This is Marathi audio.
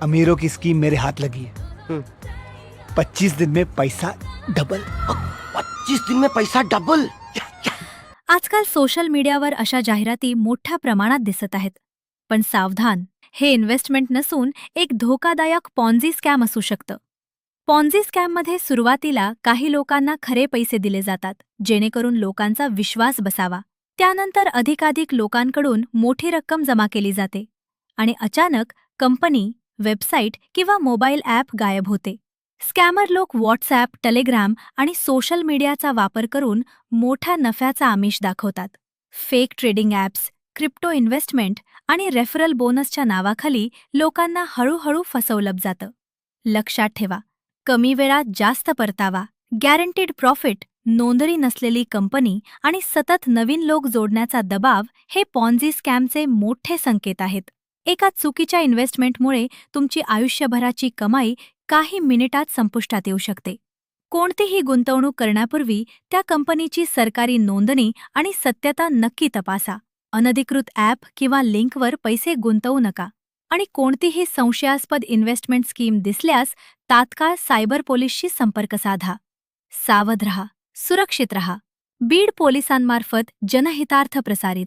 अमीरों की स्कीम मेरे हाथ लगी है। हम्म। 25 दिन में पैसा डबल। 25 दिन में पैसा डबल? आजकाल सोशल मीडियावर अशा जाहिराती मोठ्या प्रमाणात दिसत आहेत. पण सावधान, हे इन्व्हेस्टमेंट नसून एक धोकादायक पॉन्झी स्कॅम असू शकतं. पॉन्झी स्कॅममध्ये सुरुवातीला काही लोकांना खरे पैसे दिले जातात, जेणेकरून लोकांचा विश्वास बसावा. त्यानंतर अधिकाधिक लोकांकडून मोठी रक्कम जमा केली जाते आणि अचानक कंपनी, वेबसाईट किंवा मोबाईल ॲप गायब होते. स्कॅमर लोक व्हॉट्सॲप, टेलिग्राम आणि सोशल मीडियाचा वापर करून मोठ्या नफ्याचा आमिष दाखवतात. Fake trading apps, crypto investment आणि रेफरल बोनसच्या नावाखाली लोकांना हळूहळू फसवलं जातं. लक्षात ठेवा, कमी वेळात जास्त परतावा, गॅरंटीड प्रॉफिट, नोंदणी नसलेली कंपनी आणि सतत नवीन लोक जोडण्याचा दबाव हे पॉन्झी स्कॅमचे मोठे संकेत आहेत. एका चुकीच्या इन्व्हेस्टमेंटमुळे तुमची आयुष्यभराची कमाई काही मिनिटात संपुष्टात येऊ शकते. कोणतीही गुंतवणूक करण्यापूर्वी त्या कंपनीची सरकारी नोंदणी आणि सत्यता नक्की तपासा. अनधिकृत ॲप किंवा लिंकवर पैसे गुंतवू नका आणि कोणतीही संशयास्पद इन्व्हेस्टमेंट स्कीम दिसल्यास तात्काळ सायबर पोलिसशी संपर्क साधा. सावध रहा, सुरक्षित रहा. बीड पोलिसांमार्फत जनहितार्थ प्रसारित.